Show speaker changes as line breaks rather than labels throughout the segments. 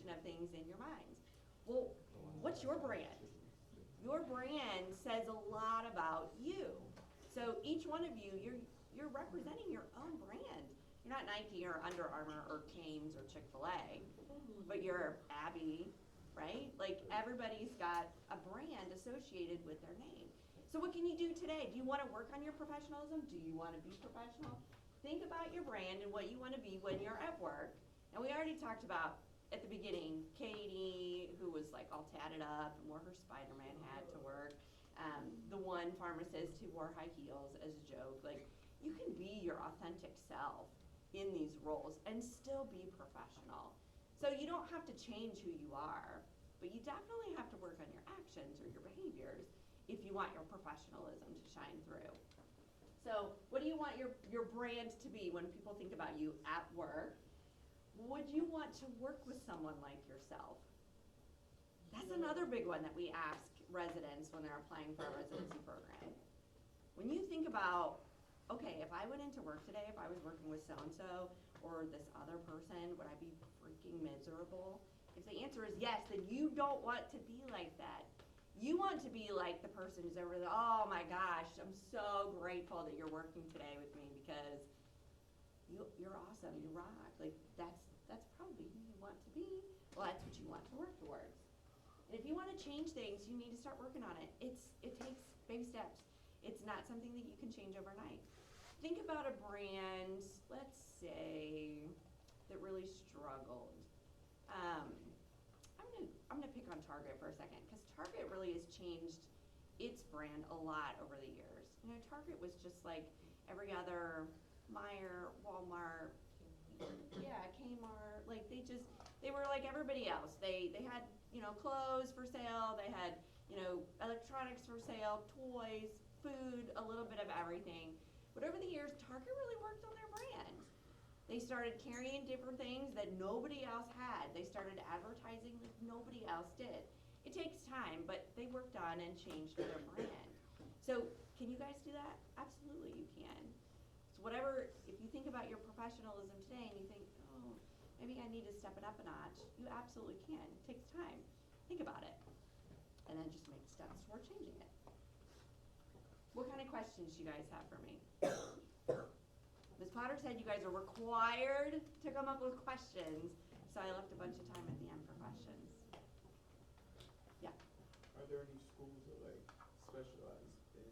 combination of things in your minds. Well, what's your brand? Your brand says a lot about you. So each one of you, you're representing your own brand. You're not Nike or Under Armour or Cane's or Chick-fil-A, but you're Abby, right? Like everybody's got a brand associated with their name. So what can you do today? Do you want to work on your professionalism? Do you want to be professional? Think about your brand and what you want to be when you're at work. And we already talked about at the beginning, Katie, who was like all tatted up and wore her Spider-Man hat to work. The one pharmacist who wore high heels as a joke. Like, you can be your authentic self in these roles and still be professional. So you don't have to change who you are, but you definitely have to work on your actions or your behaviors if you want your professionalism to shine through. So what do you want your brand to be when people think about you at work? Would you want to work with someone like yourself? That's another big one that we ask residents when they're applying for a residency program. When you think about, okay, if I went into work today, if I was working with so-and-so or this other person, would I be freaking miserable? If the answer is yes, then you don't want to be like that. You want to be like the person who's over there, oh my gosh, I'm so grateful that you're working today with me because you're awesome, you rock. Like that's probably who you want to be. Well, that's what you want to work towards. And if you want to change things, you need to start working on it. It takes baby steps. It's not something that you can change overnight. Think about a brand, let's say, that really struggled. I'm gonna pick on Target for a second, because Target really has changed its brand a lot over the years. You know, Target was just like every other Meijer, Walmart, yeah, Kmart, like they were like everybody else. They had, you know, clothes for sale, they had, you know, electronics for sale, toys, food, a little bit of everything. But over the years, Target really worked on their brand. They started carrying different things that nobody else had. They started advertising like nobody else did. It takes time, but they worked on and changed their brand. So can you guys do that? Absolutely you can. So whatever, if you think about your professionalism today and you think, oh, maybe I need to step it up a notch, you absolutely can. It takes time. Think about it. And then just make steps toward changing it. What kind of questions do you guys have for me? Ms. Potter said you guys are required to come up with questions, so I left a bunch of time at the end for questions. Yeah.
Are there any schools that like specialize in,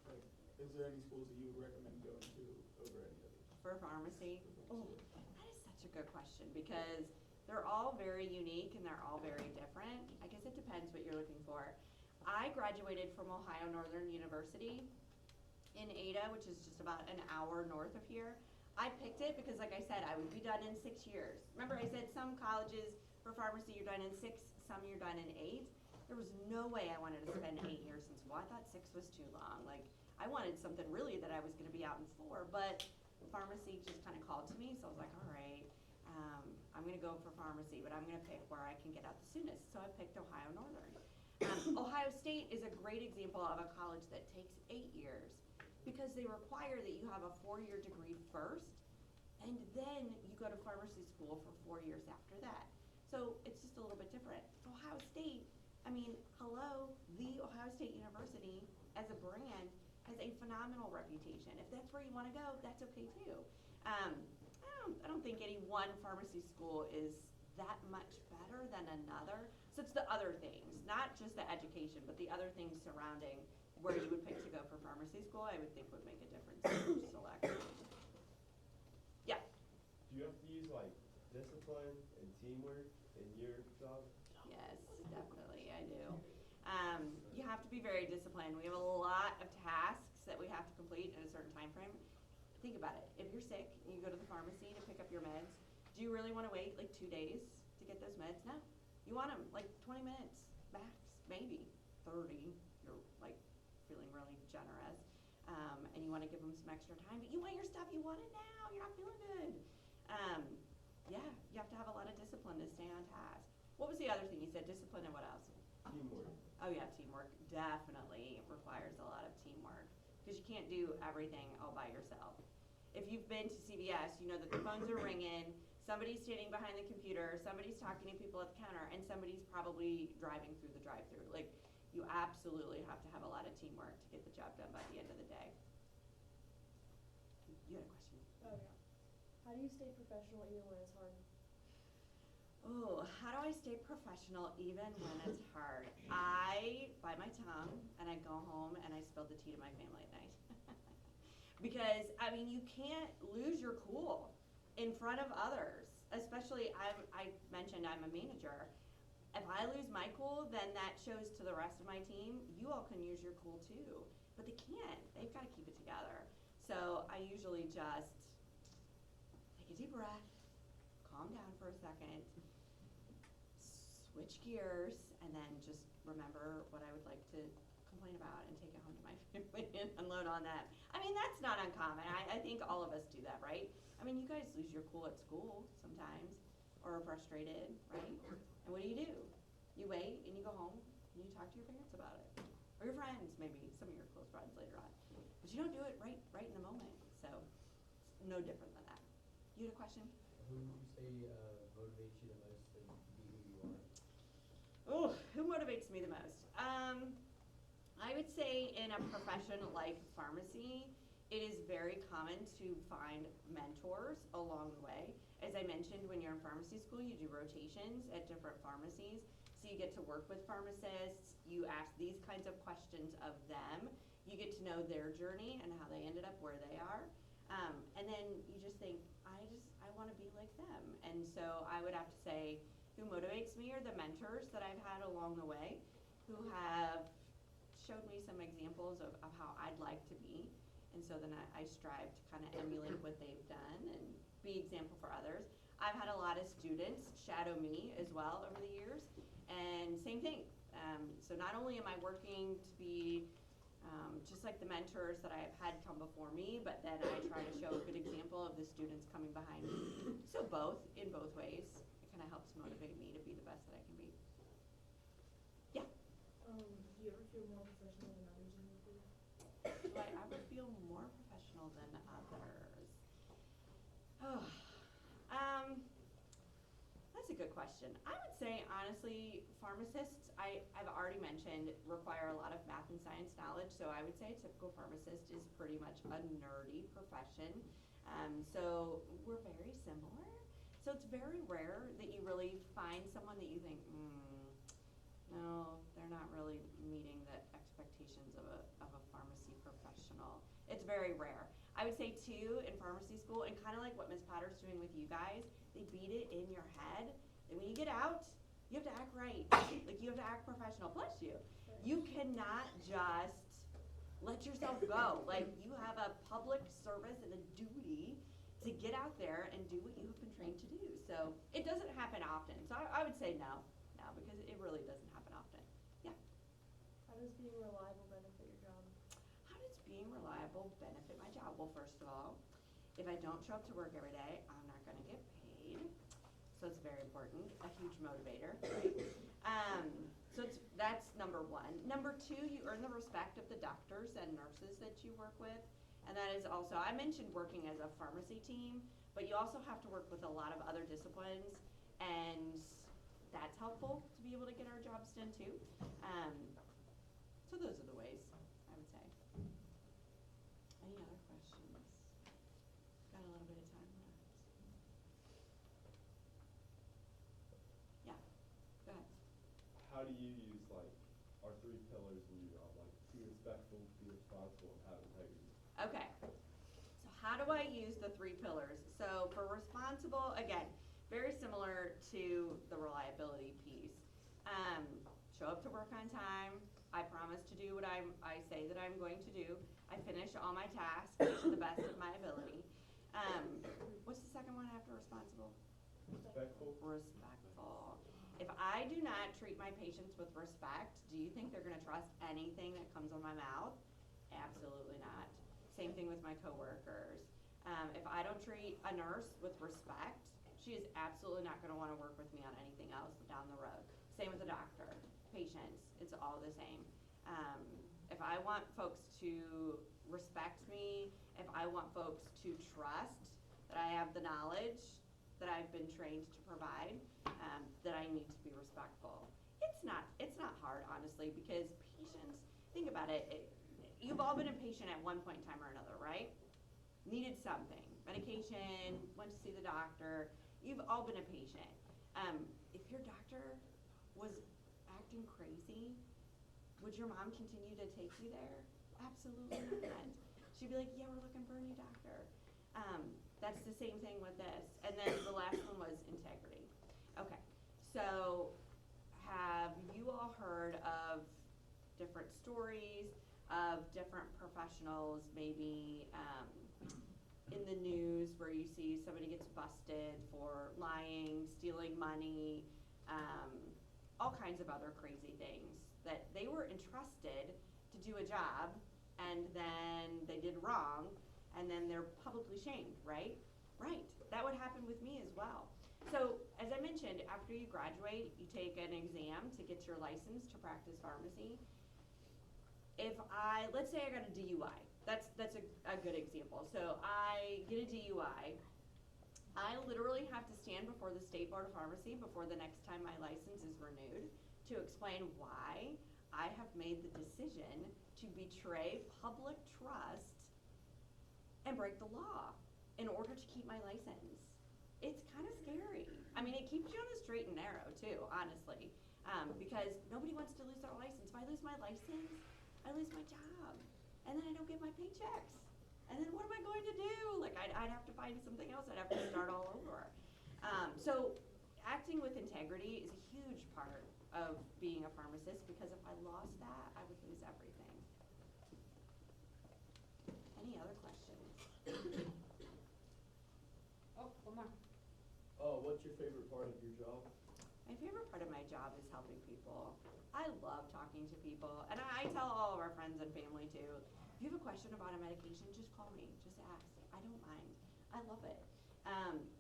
like, is there any schools that you would recommend going to over any others?
For pharmacy? Oh, that is such a good question because they're all very unique and they're all very different. I guess it depends what you're looking for. I graduated from Ohio Northern University in Ada, which is just about an hour north of here. I picked it because, like I said, I would be done in 6 years. Remember I said some colleges for pharmacy you're done in 6, some you're done in 8. There was no way I wanted to spend 8 years in school. I thought 6 was too long. Like, I wanted something really that I was gonna be out in 4, but pharmacy just kind of called to me, so I was like, all right, I'm gonna go for pharmacy, but I'm gonna pick where I can get out the soonest. So I picked Ohio Northern. Ohio State is a great example of a college that takes 8 years because they require that you have a 4-year degree first, and then you go to pharmacy school for 4 years after that. So it's just a little bit different. Ohio State, I mean, hello, the Ohio State University as a brand has a phenomenal reputation. If that's where you want to go, that's okay too. I don't think any one pharmacy school is that much better than another. So it's the other things, not just the education, but the other things surrounding where you would pick to go for pharmacy school, I would think would make a difference in your selection. Yeah?
Do you have to use like discipline and teamwork in your job?
Yes, definitely, I do. You have to be very disciplined. We have a lot of tasks that we have to complete in a certain time frame. Think about it. If you're sick and you go to the pharmacy to pick up your meds, do you really want to wait like 2 days to get those meds? No. You want them like 20 minutes max, maybe 30. You're like feeling really generous, and you want to give them some extra time, but you want your stuff, you want it now, you're not feeling good. Yeah, you have to have a lot of discipline to stay on task. What was the other thing you said? Discipline and what else?
Teamwork.
Oh yeah, teamwork definitely requires a lot of teamwork because you can't do everything all by yourself. If you've been to CVS, you know that the phones are ringing, somebody's standing behind the computer, somebody's talking to people at the counter, and somebody's probably driving through the drive-through. Like, you absolutely have to have a lot of teamwork to get the job done by the end of the day. You had a question?
Oh, yeah. How do you stay professional even when it's hard?
Oh, how do I stay professional even when it's hard? I bite my tongue and I go home and I spill the tea to my family at night. Because, I mean, you can't lose your cool in front of others. Especially, I mentioned I'm a manager. If I lose my cool, then that shows to the rest of my team, you all can use your cool too. But they can't. They've got to keep it together. So I usually just take a deep breath, calm down for a second, switch gears, and then just remember what I would like to complain about and take it home to my family and unload on them. I mean, that's not uncommon. I think all of us do that, right? I mean, you guys lose your cool at school sometimes, or are frustrated, right? And what do? You wait and you go home and you talk to your parents about it. Or your friends, maybe, some of your close friends later on. But you don't do it right in the moment. So it's no different than that. You had a question?
Who would you say motivates you the most to be who you are?
Oh, who motivates me the most? I would say in a profession like pharmacy, it is very common to find mentors along the way. As I mentioned, when you're in pharmacy school, you do rotations at different pharmacies. So you get to work with pharmacists, you ask these kinds of questions of them, you get to know their journey and how they ended up where they are. And then you just think, I want to be like them. And so I would have to say, who motivates me are the mentors that I've had along the way, who have showed me some examples of how I'd like to be. And so then I strive to kind of emulate what they've done and be example for others. I've had a lot of students shadow me as well over the years, and same thing. So not only am I working to be just like the mentors that I've had come before me, but then I try to show a good example of the students coming behind me. So in both ways, it kind of helps motivate me to be the best that I can be. Yeah.
Do you ever feel more professional than others in your field?
Do I ever feel more professional than others? Oh, that's a good question. I would say, honestly, pharmacists, I've already mentioned, require a lot of math and science knowledge, so I would say a typical pharmacist is pretty much a nerdy profession. So we're very similar. So it's very rare that you really find someone that you think, no, they're not really meeting the expectations of a pharmacy professional. It's very rare. I would say too, in pharmacy school, and kind of like what Ms. Potter's doing with you guys, they beat it in your head. And when you get out, you have to act right. Like, you have to act professional. Bless you. You cannot just let yourself go. Like, you have a public service and a duty to get out there and do what you have been trained to do. So it doesn't happen often. So I would say no, because it really doesn't happen often. Yeah.
How does being reliable benefit your job?
How does being reliable benefit my job? Well, first of all, if I don't show up to work every day, I'm not going to get paid. So it's very important, a huge motivator, right? So that's number one. Number two, you earn the respect of the doctors and nurses that you work with. And that is also, I mentioned working as a pharmacy team, but you also have to work with a lot of other disciplines, and that's helpful to be able to get our jobs done too. So those are the ways, I would say. Any other questions? Got a little bit of time left. Yeah, go ahead.
How do you use like our 3 pillars in your job, like be respectful, be responsible, and have integrity?
Okay, so how do I use the 3 pillars? So for responsible, again, very similar to the reliability piece. Show up to work on time. I promise to do what I say that I'm going to do. I finish all my tasks to the best of my ability. What's the second one after responsible?
Respectful.
Respectful. If I do not treat my patients with respect, do you think they're gonna trust anything that comes on my mouth? Absolutely not. Same thing with my coworkers. If I don't treat a nurse with respect, she is absolutely not gonna wanna work with me on anything else down the road. Same with the doctor, patients, it's all the same. If I want folks to respect me, if I want folks to trust that I have the knowledge, that I've been trained to provide, that I need to be respectful. It's not hard, honestly, because patients, think about it, you've all been a patient at one point in time or another, right? Needed something, medication, went to see the doctor, you've all been a patient. If your doctor was acting crazy, would your mom continue to take you there? Absolutely not. She'd be like, yeah, we're looking for a new doctor. That's the same thing with this. And then the last one was integrity. Okay, so have you all heard of different stories of different professionals, maybe in the news where you see somebody gets busted for lying, stealing money, all kinds of other crazy things, that they were entrusted to do a job and then they did wrong and then they're publicly shamed, right? Right, that would happen with me as well. So as I mentioned, after you graduate, you take an exam to get your license to practice pharmacy. Let's say I got a DUI, that's a good example. So I get a DUI, I literally have to stand before the State Board of Pharmacy before the next time my license is renewed to explain why I have made the decision to betray public trust and break the law in order to keep my license. It's kind of scary. I mean, it keeps you on the straight and narrow too, honestly, because nobody wants to lose their license. If I lose my license, I lose my job, and then I don't get my paychecks. And then what am I going to do? Like, I'd have to find something else. I'd have to start all over. So acting with integrity is a huge part of being a pharmacist, because if I lost that, I would lose everything. Any other questions?
Oh, one more.
What's your favorite part of your job?
My favorite part of my job is helping people. I love talking to people, and I tell all of our friends and family too. If you have a question about a medication, just call me, just ask. I don't mind. I love it.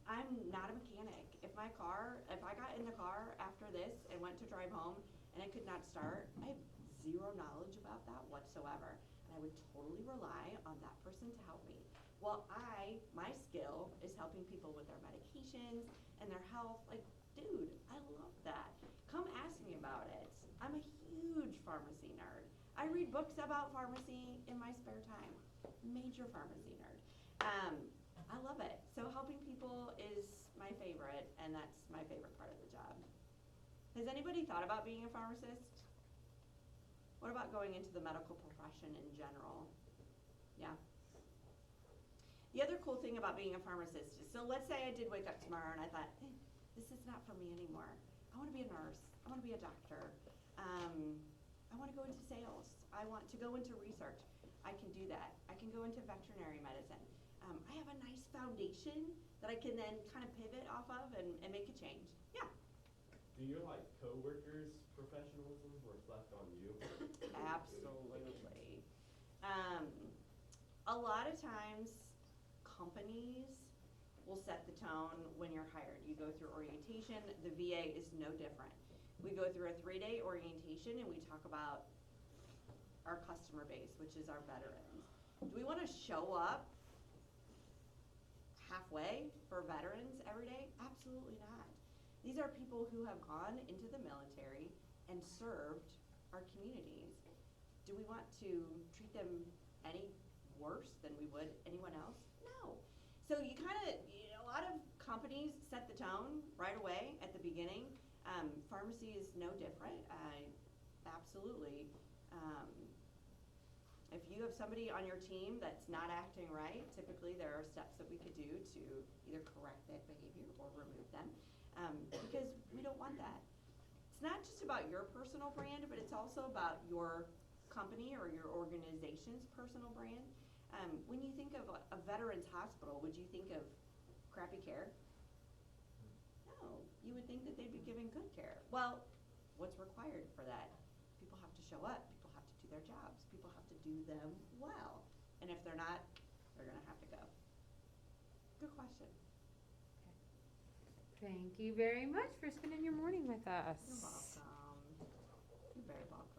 I'm not a mechanic. If I got in the car after this and went to drive home and I could not start, I have zero knowledge about that whatsoever. And I would totally rely on that person to help me. Well, my skill is helping people with their medications and their health. Like, dude, I love that. Come ask me about it. I'm a huge pharmacy nerd. I read books about pharmacy in my spare time. Major pharmacy nerd. I love it. So helping people is my favorite, and that's my favorite part of the job. Has anybody thought about being a pharmacist? What about going into the medical profession in general? Yeah. The other cool thing about being a pharmacist is, so let's say I did wake up tomorrow and I thought, hey, this is not for me anymore. I want to be a nurse. I want to be a doctor. I want to go into sales. I want to go into research. I can do that. I can go into veterinary medicine. I have a nice foundation that I can then kind of pivot off of and make a change. Yeah.
Do your coworkers' professionalism reflect on you?
Absolutely. A lot of times companies will set the tone when you're hired. You go through orientation. The VA is no different. We go through a 3-day orientation and we talk about our customer base, which is our veterans. Do we want to show up halfway for veterans every day? Absolutely not. These are people who have gone into the military and served our communities. Do we want to treat them any worse than we would anyone else? No. So you kind of, a lot of companies set the tone right away at the beginning. Pharmacy is no different. Absolutely. If you have somebody on your team that's not acting right, typically there are steps that we could do to either correct that behavior or remove them, because we don't want that. It's not just about your personal brand, but it's also about your company or your organization's personal brand. When you think of a veterans hospital, would you think of crappy care? No, you would think that they'd be giving good care. Well, what's required for that? People have to show up, people have to do their jobs, people have to do them well. And if they're not, they're gonna have to go. Good question.
Thank you very much for spending your morning with us.
You're welcome. You're very welcome.